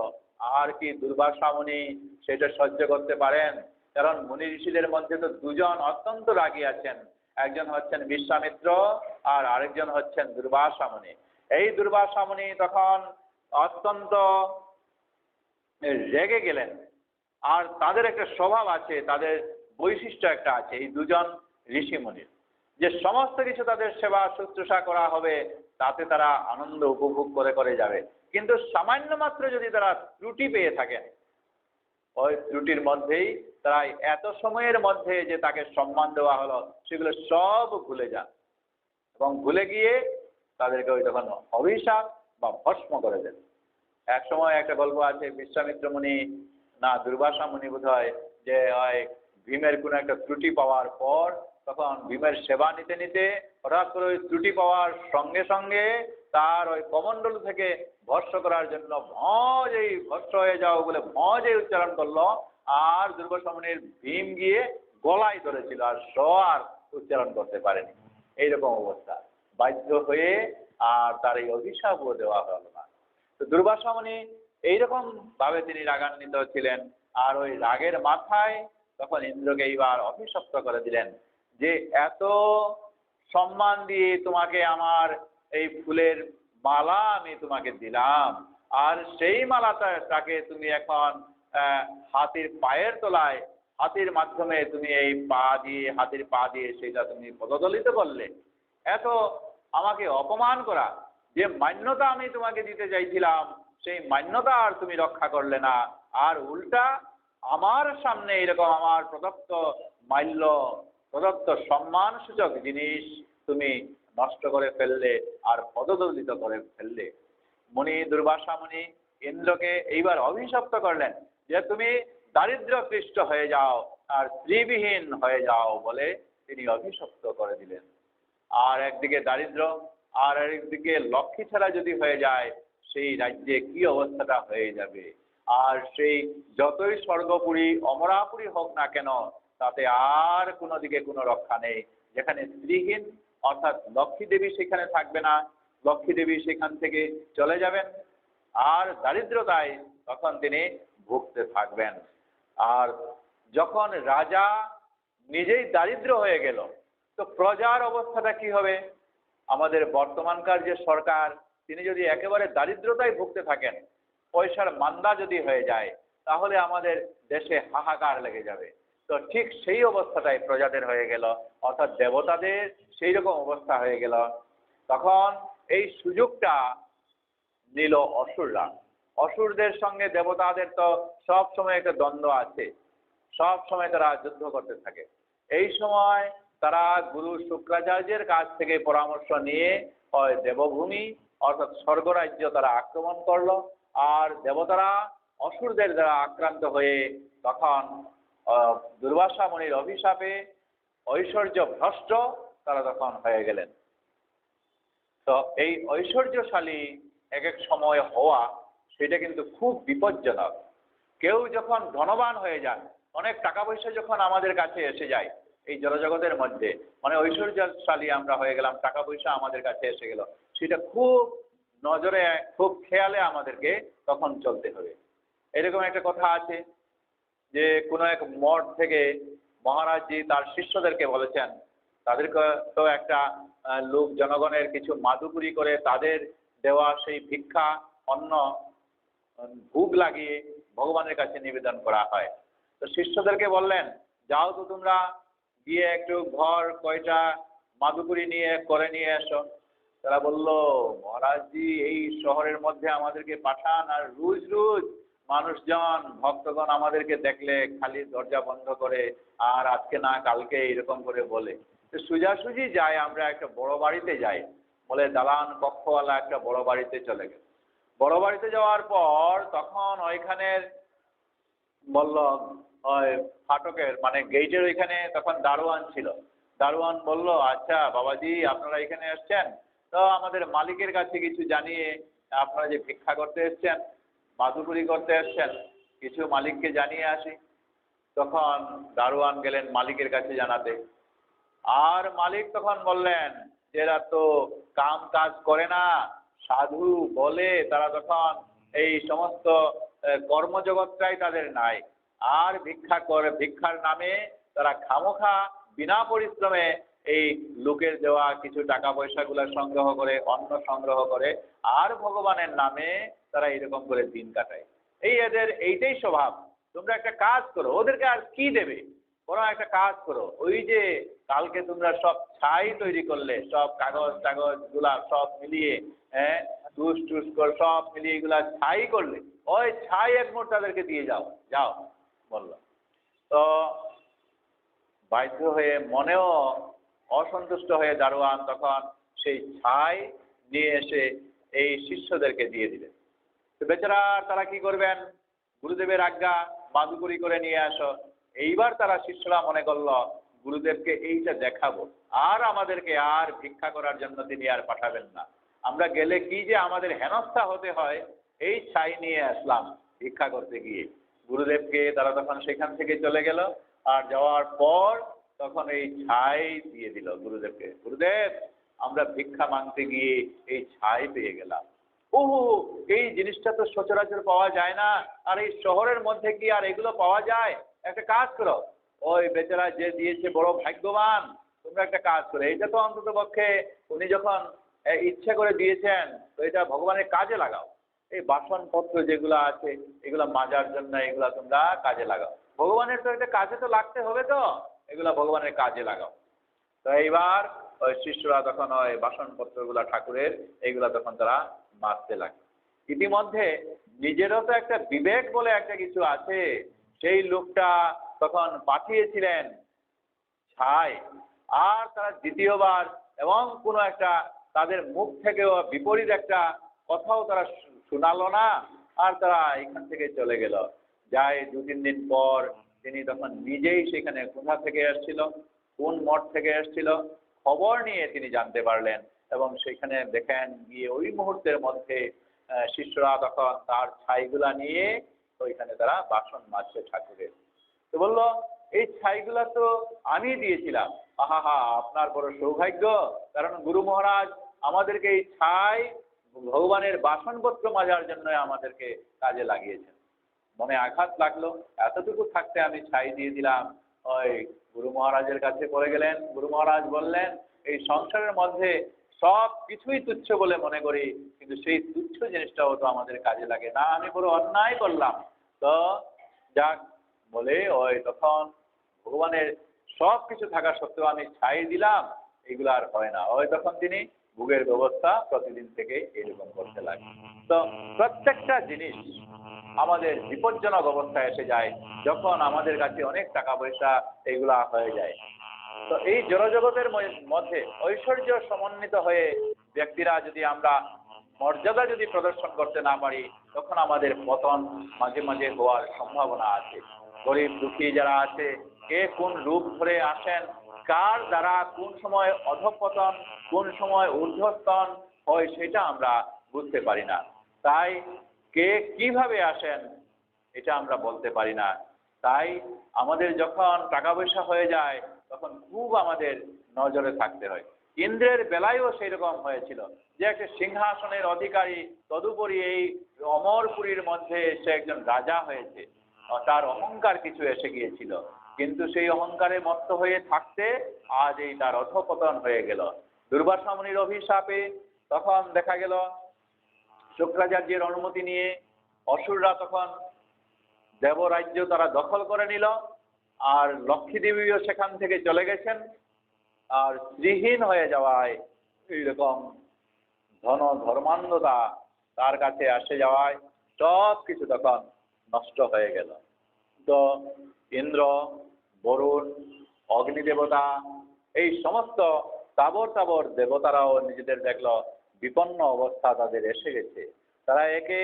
আর কি দুর্বাসা মুনি সেটা সহ্য করতে পারেন? কারণ মুনি ঋষিদের মধ্যে তো দুজন অত্যন্ত রাগী আছেন, একজন হচ্ছেন বিশ্বামিত্র আর আরেকজন হচ্ছেন দুর্বাসা মুনি। এই দুর্বাসা মুনি তখন অত্যন্ত রেগে গেলেন। আর তাদের একটা স্বভাব আছে, তাদের বৈশিষ্ট্য একটা আছে এই দুজন ঋষিমুনির, যে সমস্ত কিছু তাদের সেবা শুশ্রূষা করা হবে, তাতে তারা আনন্দ উপভোগ করে করে যাবে। কিন্তু সামান্য মাত্র যদি তারা ত্রুটি পেয়ে থাকেন, ওই ত্রুটির মধ্যেই তারা এত সময়ের মধ্যে যে তাকে সম্মান দেওয়া হলো, সেগুলো সব ভুলে যান, এবং ভুলে গিয়ে তাদেরকে ওই তখন অভিশাপ বা ভস্ম করে দেন। এক সময় একটা গল্প আছে, বিশ্বামিত্র মুনি না দুর্বাসা মুনি বোধ হয়, যে হয় ভীমের কোনো একটা ত্রুটি পাওয়ার পর, তখন ভীমের সেবা নিতে নিতে হঠাৎ করে ওই ত্রুটি পাওয়ার সঙ্গে সঙ্গে তার ওই কমণ্ডল থেকে ভস্ম করার জন্য ভজেই ভস্ম হয়ে যাও বলে ভজেই উচ্চারণ করলো, আর দুর্বাসা মুনির ভীম গিয়ে গলায় ধরেছিল, আর আর উচ্চারণ করতে পারেনি। এইরকম অবস্থা, বাধ্য হয়ে আর তার এই অভিশাপও দেওয়া হলো না। তো দুর্বাসা মুনি এইরকম ভাবে তিনি রাগান্বিত ছিলেন, আর ওই রাগের মাথায় তখন ইন্দ্রকে এইবার অভিশপ্ত করে দিলেন যে এত সম্মান দিয়ে তোমাকে আমার এই ফুলের মালা আমি তোমাকে দিলাম, আর সেই মালাটাকে তুমি এখন হাতির পায়ের তলায়, হাতির মাধ্যমে তুমি এই পা দিয়ে, হাতির পা দিয়ে সেটা তুমি পদদলিত করলে। এত আমাকে অপমান করা, যে মান্যতা আমি তোমাকে দিতে চাইছিলাম, সেই মান্যতা আর তুমি রক্ষা করলে না, আর উল্টা আমার সামনে এরকম আমার প্রদত্ত মাল্য, প্রদত্ত সম্মানসূচক জিনিস তুমি নষ্ট করে ফেললে আর পদদলিত করে ফেললে। মুনি দুর্বাসা মুনি ইন্দ্রকে এইবার অভিশপ্ত করলেন যে তুমি দারিদ্র্যপৃষ্ট হয়ে যাও আর স্ত্রীবিহীন হয়ে যাও বলে তিনি অভিশপ্ত করে দিলেন। আর একদিকে দারিদ্র, আর একদিকে লক্ষ্মী ছাড়া যদি হয়ে যায়, সেই রাজ্যে কি অবস্থাটা হয়ে যাবে। আর সেই যতই স্বর্গপুরী অমরাপুরী হোক না কেন, তাতে আর কোনো দিকে কোনো রক্ষা নেই। যেখানে স্ত্রীহীন অর্থাৎ লক্ষ্মী দেবী সেখানে থাকবে না, লক্ষ্মী দেবী সেখান থেকে চলে যাবেন, আর দারিদ্রতায় তখন তিনি ভুগতে থাকবেন। আর যখন রাজা নিজেই দারিদ্র হয়ে গেল, তো প্রজার অবস্থাটা কি হবে? আমাদের বর্তমানকার যে সরকার, তিনি যদি একেবারে দারিদ্রতায় ভুগতে থাকেন, পয়সার মান্দা যদি হয়ে যায়, তাহলে আমাদের দেশে হাহাকার লেগে যাবে। তো ঠিক সেই অবস্থাটাই প্রজাদের হয়ে গেল, অর্থাৎ দেবতাদের সেই রকম অবস্থা হয়ে গেল। তখন এই সুযোগটা নিল অসুররা। অসুরদের সঙ্গে দেবতাদের তো সব সময় একটা দ্বন্দ্ব আছে, সব সময় তারা যুদ্ধ করতে থাকে। এই সময় তারা গুরু শুক্রাচার্যের কাছ থেকে পরামর্শ নিয়ে হয় দেবভূমি অর্থাৎ স্বর্গরাজ্য তারা আক্রমণ করলো, আর দেবতারা অসুরদের দ্বারা আক্রান্ত হয়ে তখন দুর্বাসা মুনির অভিশাপে ঐশ্বর্য ভ্রষ্ট তারা তখন হয়ে গেলেন। তো এই ঐশ্বর্যশালী এক এক সময় হওয়া সেটা কিন্তু খুব বিপজ্জনক। কেউ যখন ধনবান হয়ে যায়, অনেক টাকা পয়সা যখন আমাদের কাছে এসে যায় এই জড়জগতের মধ্যে, মানে ঐশ্বর্যশালী আমরা হয়ে গেলাম, টাকা পয়সা আমাদের কাছে এসে গেল, সেটা খুব নজরে, খুব খেয়ালে আমাদেরকে তখন চলতে হবে। এরকম একটা কথা আছে যে কোনো এক মঠ থেকে মহারাজজি তার শিষ্যদেরকে বলেছেন, তাদেরকে তো একটা লোক জনগণের কিছু মাদুপুরি করে তাদের দেওয়া সেই ভিক্ষা অন্ন ভোগ লাগিয়ে ভগবানের কাছে নিবেদন করা হয়। তো শিষ্যদেরকে বললেন, যাও তো তোমরা গিয়ে একটু ঘর কয়টা মাদুপুরি নিয়ে করে নিয়ে এসো। তারা বলল, মহারাজজি এই শহরের মধ্যে আমাদেরকে পাঠান, আর রোজ রোজ মানুষজন ভক্তগণ আমাদেরকে দেখলে খালি দরজা বন্ধ করে, আর আজকে না কালকে এরকম করে বলে। তো সোজাসুজি যাই আমরা একটা বড় বাড়িতে যাই, বলে দালান কক্ষওয়ালা একটা বড় বাড়িতে চলে গেল। বড় বাড়িতে যাওয়ার পর তখন ওইখানের বলল, ওই ফাটকের মানে গেটের ওইখানে তখন দারোয়ান ছিল। দারোয়ান বলল, আচ্ছা বাবাজি আপনারা এখানে এসছেন, তো আমাদের মালিকের কাছে কিছু জানিয়ে আপনারা যে ভিক্ষা করতে এসছেন, মাদুপুরি করতে এসছেন, কিছু মালিককে জানিয়ে আসি। তখন দারোয়ান গেলেন মালিকের কাছে জানাতে। আর মালিক তখন বললেন যে এরা তো কাম কাজ করে না, সাধু বলে, তারা তখন এই সমস্ত কর্মজগৎটাই তাদের নাই, আর ভিক্ষা করে, ভিক্ষার নামে তারা খামোখা বিনা পরিশ্রমে এই লোকের দেওয়া কিছু টাকা পয়সাগুলো সংগ্রহ করে, অন্ন সংগ্রহ করে, আর ভগবানের নামে তারা এরকম করে দিন কাটায়। এই এদের এইটাই স্বভাব। তোমরা একটা কাজ করো, ওদেরকে আর কি দেবে, বরং একটা কাজ করো, ওই যে কালকে তোমরা সব ছাই তৈরি করলে, সব কাগজ টাগজ গুলা সব মিলিয়ে, হ্যাঁ টুস টুস করে সব মিলিয়ে এগুলা ছাই করলে, ওই ছাই এক মোট তাদেরকে দিয়ে যাও, যাও বললো। তো বাধ্য হয়ে, মনেও অসন্তুষ্ট হয়ে দারোয়ান তখন সেই ছাই নিয়ে এসে এই শিষ্যদেরকে দিয়ে দিলেন। তো বেচারা তারা কি করবেন, গুরুদেবের আজ্ঞা, মাদুপুরি করে নিয়ে আসো। এইবার তারা শিষ্যরা মনে করলো গুরুদেবকে এইটা দেখাবো, আর আমাদেরকে আর ভিক্ষা করার জন্য তিনি আর পাঠাবেন না। আমরা গেলে কি যে আমাদের হেনস্থা হতে হয়, এই ছাই নিয়ে আসলাম ভিক্ষা করতে গিয়ে। গুরুদেবকে তারা তখন সেখান থেকে চলে গেল, আর যাওয়ার পর তখন এই ছাই দিয়ে দিল গুরুদেবকে। গুরুদেব আমরা ভিক্ষা মাংতে গিয়ে এই ছাই পেয়ে গেলাম। ওহো, এই জিনিসটা তো সচরাচর পাওয়া যায় না, আর এই শহরের মধ্যে কি আর এগুলো পাওয়া যায়? একটা কাজ করো, ওই বেচারা যে দিয়েছে বড় ভাগ্যবান, তোমরা একটা কাজ করো, এটা তো অন্তত পক্ষে উনি যখন ইচ্ছে করে দিয়েছেন, তো এটা ভগবানের কাজে লাগাও। এই বাসনপত্র যেগুলো আছে এগুলা মাজার জন্য এগুলা তোমরা কাজে লাগাও, ভগবানের তো একটা কাজে তো লাগতে হবে, তো এগুলা ভগবানের কাজে লাগাও। তো এইবার ওই শিষ্যরা তখন ওই বাসনপত্রগুলা ঠাকুরের এইগুলা তখন তারা মাজতে লাগে। ইতিমধ্যে নিজেরও তো একটা বিবেক বলে একটা কিছু আছে, সেই লোকটা তখন পাঠিয়েছিলেন ছাই, আর তারা দ্বিতীয়বার এবং কোনো একটা তাদের মুখ থেকেও বিপরীত একটা কথাও তারা শোনালো না, আর তারা এখান থেকে চলে গেল। যাই 2-3 দিন পর তিনি তখন নিজেই সেখানে কোথা থেকে এসেছিল, কোন মঠ থেকে এসেছিল খবর নিয়ে তিনি জানতে পারলেন, এবং সেখানে দেখেন গিয়ে ওই মুহূর্তের মধ্যে শিষ্যরা তখন তার ছাইগুলা নিয়ে ওইখানে তারা বাসন মাজছে ঠাকুরের। তো বললো, এই ছাইগুলা তো আমি দিয়েছিলাম। আহা হা, আপনার বড় সৌভাগ্য, কারণ গুরু মহারাজ আমাদেরকে এই ছাই ভগবানের বাসনপত্র মাজার জন্য আমাদেরকে কাজে লাগিয়েছেন। মনে আঘাত লাগলো, এতটুকু থাকতে আমি ছাই দিয়ে দিলাম। ওই গুরু মহারাজের কাছে পড়ে গেলেন। গুরু মহারাজ বললেন, এই সংসারের মধ্যে সব কিছুই তুচ্ছ বলে মনে করি, কিন্তু সেই তুচ্ছ জিনিসটাও তো আমাদের কাজে লাগে না, আমি বড় অন্যায় করলাম। তো যাক বলে ওই তখন ভগবানের সব কিছু থাকা সত্ত্বেও আমি ছাই দিলাম, এগুলো আর হয় না। ওই তখন তিনি ভোগের ব্যবস্থা প্রতিদিন থেকে এরকম করতে লাগে। তো প্রত্যেকটা জিনিস আমাদের বিপজ্জনক অবস্থায় এসে যায় যখন আমাদের কাছে অনেক টাকা পয়সা এগুলা হয়ে যায়। তো এই জড়জগতের মধ্যে ঐশ্বর্য সমন্বিত হয়ে ব্যক্তিরা যদি আমরা মর্যাদা যদি প্রদর্শন করতে না পারি, তখন আমাদের পতন মাঝে মাঝে হওয়ার সম্ভাবনা আছে। গরিব দুঃখী যারা আছে, কে কোন রূপ ধরে আসেন কার দ্বারা কোন সময় অধঃপতন, কোন সময় ঊর্ধ্বস্তন হয় সেটা আমরা বুঝতে পারি না। তাই কে কিভাবে আসেন এটা আমরা বলতে পারি না। তাই আমাদের যখন টাকা পয়সা হয়ে যায় তখন খুব আমাদের নজরে থাকতে হয়। ইন্দ্রের বেলায়ও সেই রকম হয়েছিল, যে একটা সিংহাসনের অধিকারী, তদুপরি এই অমরপুরীর মধ্যে সে একজন রাজা হয়েছে, তার অহংকার কিছু এসে গিয়েছিল, কিন্তু সেই অহংকারে মত্ত হয়ে থাকতে আজ এই তার অধঃপতন হয়ে গেল। দুর্বাসা মুনির অভিশাপে তখন দেখা গেল শুক্রাচার্যের অনুমতি নিয়ে অসুররা তখন দেবরাজ্য তারা দখল করে নিল, আর লক্ষ্মী দেবীও সেখান থেকে চলে গেছেন। আর স্ত্রীহীন হয়ে যাওয়ায় এইরকম ধন ধর্মান্ধতা তার কাছে আসে যাওয়ায় সব কিছু তখন নষ্ট হয়ে গেল। তো ইন্দ্র, বরুণ, অগ্নিদেবতা, এই সমস্ত তাবর তাবর দেবতারাও নিজেদের দেখলো বিপন্ন অবস্থা তাদের এসে গেছে। তারা একে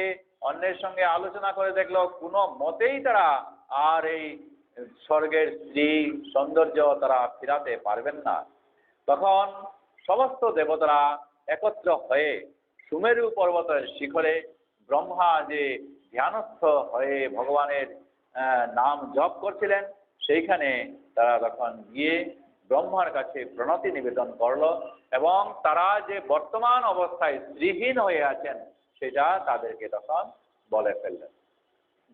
অন্যের সঙ্গে আলোচনা করে দেখলো কোনো মতেই তারা আর এই স্বর্গের স্ত্রী সৌন্দর্য তারা ফিরাতে পারবেন না। তখন সমস্ত দেবতারা একত্র হয়ে সুমেরু পর্বতের শিখরে ব্রহ্মা যে ধ্যানস্থ হয়ে ভগবানের নাম জপ করছিলেন সেইখানে তারা তখন গিয়ে ব্রহ্মার কাছে প্রণতি নিবেদন করলো, এবং তারা যে বর্তমান অবস্থায় স্ত্রীহীন হয়ে আছেন সেটা তাদেরকে তখন বলে ফেললেন।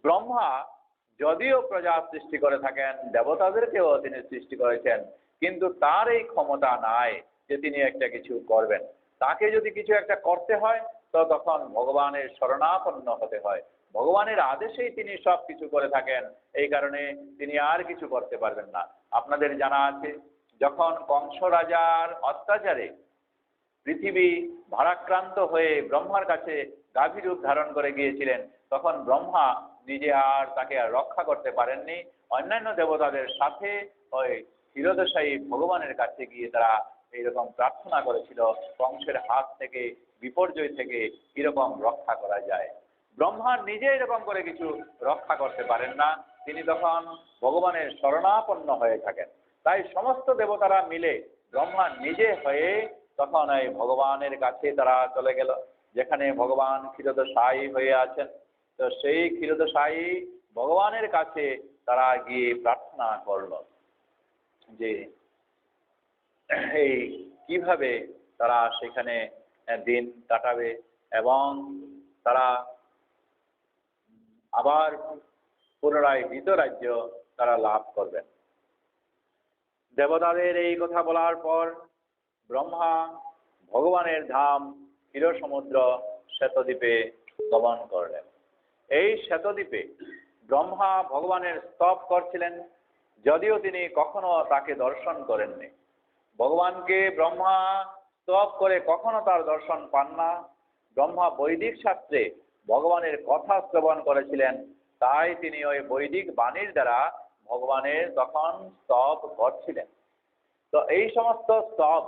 ব্রহ্মা যদিও প্রজা সৃষ্টি করে থাকেন, দেবতাদেরকেও তিনি সৃষ্টি করেছেন, কিন্তু তার এই ক্ষমতা নাই যে তিনি একটা কিছু করবেন। তাকে যদি কিছু একটা করতে হয় তো তখন ভগবানের শরণাপন্ন হতে হয়। ভগবানের আদেশেই তিনি সব কিছু করে থাকেন, এই কারণে তিনি আর কিছু করতে পারবেন না। আপনাদের জানা আছে, যখন কংস রাজার অত্যাচারে পৃথিবী ভারাক্রান্ত হয়ে ব্রহ্মার কাছে গাভী রূপ ধারণ করে গিয়েছিলেন, তখন ব্রহ্মা নিজে আর তাকে আর রক্ষা করতে পারেননি। অন্যান্য দেবতাদের সাথে ওই ক্ষীরোদশায়ী ভগবানের কাছে গিয়ে তারা এইরকম প্রার্থনা করেছিল, কংসের হাত থেকে, বিপর্যয় থেকে কিরকম রক্ষা করা যায়। ব্রহ্মা নিজে এরকম করে কিছু রক্ষা করতে পারেন না, তিনি তখন ভগবানের শরণাপন্ন হয়ে থাকেন। তাই সমস্ত দেবতারা মিলে ব্রহ্মা নিজে হয়ে তখন এই ভগবানের কাছে তারা চলে গেল, যেখানে ভগবান ক্ষীরোদশায়ী হয়ে আছেন। তো সেই ক্ষীরোদশায়ী ভগবানের কাছে তারা গিয়ে প্রার্থনা করল যে এই কিভাবে তারা সেখানে দিন কাটাবে এবং তারা আবার পুনরায় রাজ্য তারা লাভ করবেন। দেবতাদের এই কথা বলার পর ব্রহ্মা ভগবানের ধাম ক্ষীর সমুদ্র শ্বেতদ্বীপে গমন করলেন। এই শ্বেতদ্বীপে ব্রহ্মা ভগবানের স্তব করছিলেন, যদিও তিনি কখনো তাকে দর্শন করেননি। ভগবানকে ব্রহ্মা স্তব করে কখনো তার দর্শন পান না। ব্রহ্মা বৈদিক শাস্ত্রে ভগবানের কথা শ্রবণ করেছিলেন, তাই তিনি ওই বৈদিক বাণীর দ্বারা ভগবানের তখন স্তব করছিলেন। তো এই সমস্ত স্তব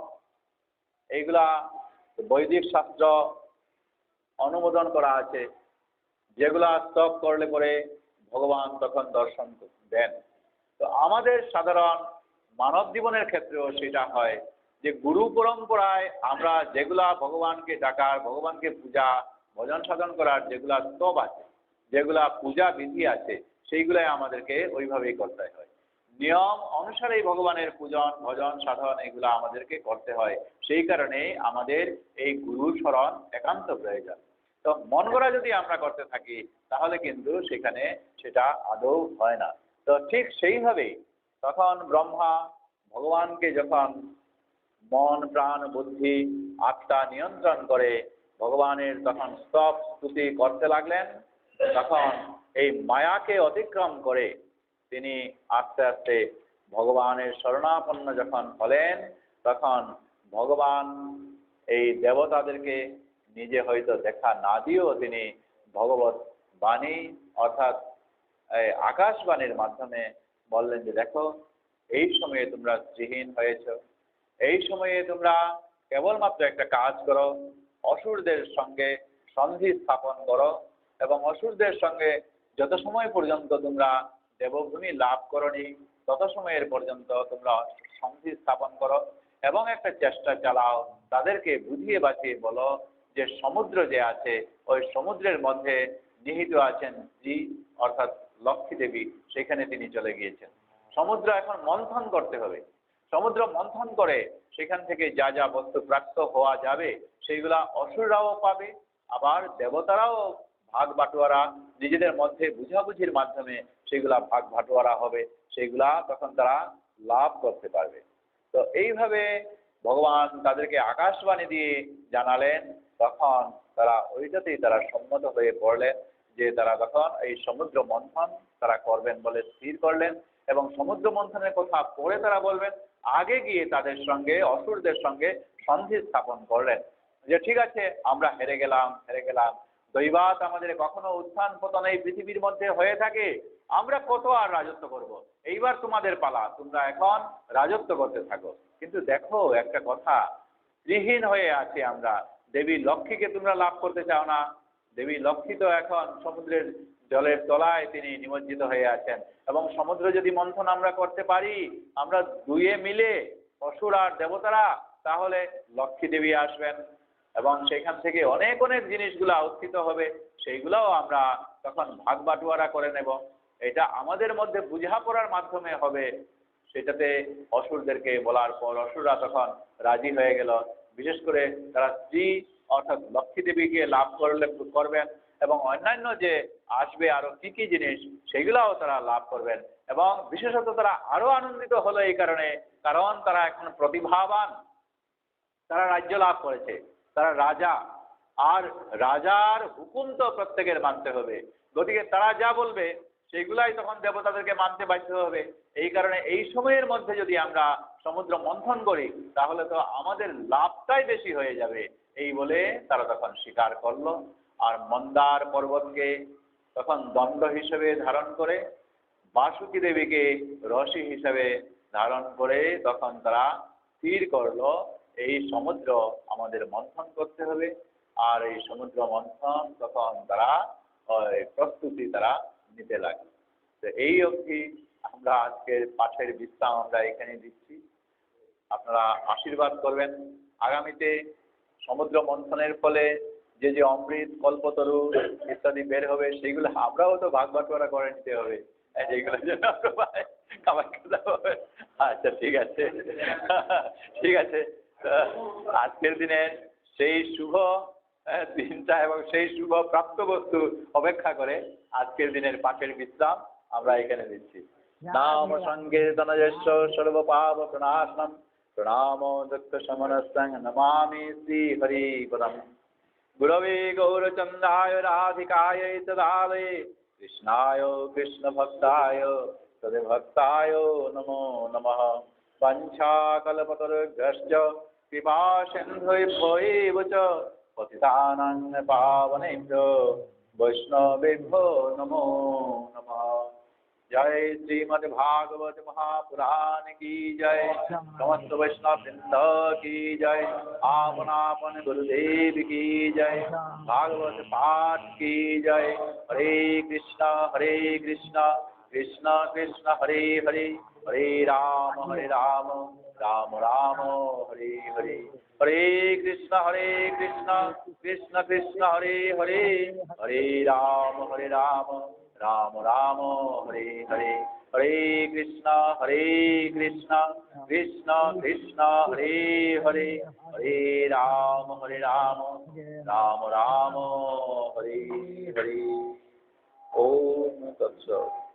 এইগুলা বৈদিক শাস্ত্র অনুমোদন করা আছে, যেগুলা স্তব করলে পরে ভগবান তখন দর্শন দেন। তো আমাদের সাধারণ মানব জীবনের ক্ষেত্রেও সেটা হয় যে গুরু পরম্পরায় আমরা যেগুলা ভগবানকে ডাকার, ভগবানকে পূজা ভজন সাধন করার যেগুলা স্তব আছে, যেগুলা পূজা বিধি আছে, সেইগুলাই আমাদেরকে ওইভাবেই করতে হয়। নিয়ম অনুসারেই ভগবানের পূজন ভজন সাধন এগুলা আমাদেরকে করতে হয়। সেই কারণে আমাদের এই গুরু শরণ একান্ত প্রয়োজন। তো মন গড়া যদি আমরা করতে থাকি তাহলে কিন্তু সেখানে সেটা আদৌ হয় না। তো ঠিক সেইভাবেই তখন ব্রহ্মা ভগবানকে যখন মন প্রাণ বুদ্ধি আত্মা নিয়ন্ত্রণ করে ভগবানের তখন স্তব স্তুতি করতে লাগলেন, তখন এই মায়াকে অতিক্রম করে তিনি আস্তে আস্তে ভগবানের শরণাপন্ন যখন হলেন, তখন ভগবান এই দেবতাদেরকে নিজে হয়তো দেখা না দিয়েও তিনি ভগবত বাণী অর্থাৎ আকাশবাণীর মাধ্যমে বললেন যে দেখো, এই সময়ে তোমরা স্ত্রীহীন হয়েছ, এই সময়ে তোমরা কেবলমাত্র একটা কাজ করো, অসুরদের সঙ্গে সন্ধি স্থাপন করো এবং অসুরদের সঙ্গে যত সময় পর্যন্ত তোমরা দেবভূমি লাভ করনি তত সময়ের পর্যন্ত তোমরা সন্ধি স্থাপন করো এবং একটা চেষ্টা চালাও, তাদেরকে বুঝিয়ে বাঁচিয়ে বলো যে সমুদ্র যে আছে ওই সমুদ্রের মধ্যে নিহিত আছেন জি, অর্থাৎ লক্ষ্মী দেবী, সেখানে তিনি চলে গিয়েছেন। সমুদ্র এখন মন্থন করতে হবে, সমুদ্র মন্থন করে সেখান থেকে যা যা বস্তু প্রাপ্ত হওয়া যাবে সেইগুলা অসুররাও পাবে, আবার দেবতারাও ভাগ বাটোয়ারা নিজেদের মধ্যে বুঝাবুঝির মাধ্যমে সেগুলা ভাগ বাটোয়ারা হবে, সেগুলা তখন তারা লাভ করতে পারবে। তো এইভাবে ভগবান তাদেরকে আকাশবাণী দিয়ে জানালেন, তখন তারা ওইটাতেই তারা সম্মত হয়ে পড়লেন যে তারা তখন এই সমুদ্র মন্থন তারা করবেন বলে স্থির করলেন। এবং সমুদ্র মন্থনের কথা পরে তারা বলবেন, আগে গিয়ে তাদের সঙ্গে অসুরদের সঙ্গে সন্ধি স্থাপন করলেন যে ঠিক আছে আমরা হেরে গেলাম, দৈবাত আমাদের কখনো উত্থান পতন এই পৃথিবীর মধ্যে হয়ে থাকে, আমরা কত আর রাজত্ব করব, এইবার তোমাদের পালা, তোমরা এখন রাজত্ব করতে থাকো। কিন্তু দেখো একটা কথা, ত্রিহীন হয়ে আছি আমরা, দেবী লক্ষ্মীকে তোমরা লাভ করতে চাও না, দেবী লক্ষ্মী তো এখন সমুদ্রের জলের তলায় তিনি নিমজ্জিত হয়ে আছেন, এবং সমুদ্র যদি মন্থন আমরা করতে পারি, আমরা দুয়ে মিলে অসুর আর দেবতারা, তাহলে লক্ষ্মী দেবী আসবেন এবং সেখান থেকে অনেক অনেক জিনিসগুলো উত্থিত হবে, সেইগুলোও আমরা তখন ভাগ বাটোয়ারা করে নেব। এটা আমাদের মধ্যে বোঝাপড়ার মাধ্যমে হবে। সেটাতে অসুরদেরকে বলার পর অসুররা তখন রাজি হয়ে গেল। বিশেষ করে তারা স্ত্রী অর্থাৎ লক্ষ্মী দেবীকে লাভ করবেন এবং অন্যান্য যে আসবে আরো কি কি জিনিস সেগুলাও তারা লাভ করবেন। এবং বিশেষত তারা আরো আনন্দিত হলো এই কারণে, কারণ তারা এখন প্রতিভাবান, তারা রাজ্য লাভ করেছে, তারা রাজা, আর রাজার হুকুম তো প্রত্যেকের মানতে হবে, গতিকে তারা যা বলবে সেগুলাই তখন দেবতাদেরকে মানতে বাধ্য হবে। এই কারণে এই সময়ের মধ্যে যদি আমরা সমুদ্র মন্থন করি তাহলে তো আমাদের লাভটাই বেশি হয়ে যাবে, এই বলে তারা তখন স্বীকার করলো। আর মন্দার পর্বতকে তখন দণ্ড হিসেবে ধারণ করে, বাসুকী দেবীকে রশি হিসেবে ধারণ করে তখন তারা স্থির করলো এই সমুদ্র আমাদের মন্থন করতে হবে। আর এই সমুদ্র মন্থন তখন তারা প্রস্তুতি তারা নিতে লাগলো। তো এই অবধি আমরা আজকের পাঠের বিশ্রাম আমরা এখানে দিচ্ছি। আপনারা আশীর্বাদ করবেন, আগামীতে সমুদ্র মন্থনের ফলে যে যে অমৃত কল্পতরু ইত্যাদি বের হবে সেইগুলো আমরাও তো ভাগ বাটোয়ারা করে নিতে হবে, যেগুলো জন্য খাবার খেতে হবে। আচ্ছা ঠিক আছে, ঠিক আছে। আজকের দিনে সেই শুভ দিনটা এবং সেই শুভ প্রাপ্ত বস্তু অপেক্ষা করে আজকের দিনের পাঠের বিশ্রাম আমরা এখানে দিচ্ছি। নাম সংকীর্তনযস্য সর্বপাপ প্রণাশনম প্রণাম দুঃখ শমনস্যং নমামি শ্রী হরিপদম। গুরবে গৌরচন্দ্রায় রাধিকায় তদালয়ে কৃষ্ণায় কৃষ্ণ ভক্তায় তদ্ভক্তায় নমো নমঃ। বাঞ্ছাকল্পতরুভ্যশ্চ কৃপা সিন্ধুভ্যো এব চ পতিতানাং পাবনেভ্যো বৈষ্ণবেভ্যো নমো নমঃ। जय श्रीमद् भागवत महापुराण की जय, समस्त वैष्णव वृंद की जय, आपन आपन गुरुदेव की जय, भागवत पाठ की जय। हरे कृष्ण कृष्ण कृष्ण हरे हरे, हरे राम राम राम हरे हरे। हरे कृष्ण कृष्ण कृष्ण हरे हरे, हरे राम राम राम हरे हरे। हरे कृष्ण कृष्ण कृष्ण हरे हरे, हरे राम राम राम हरे हरे। ओम तत्सत।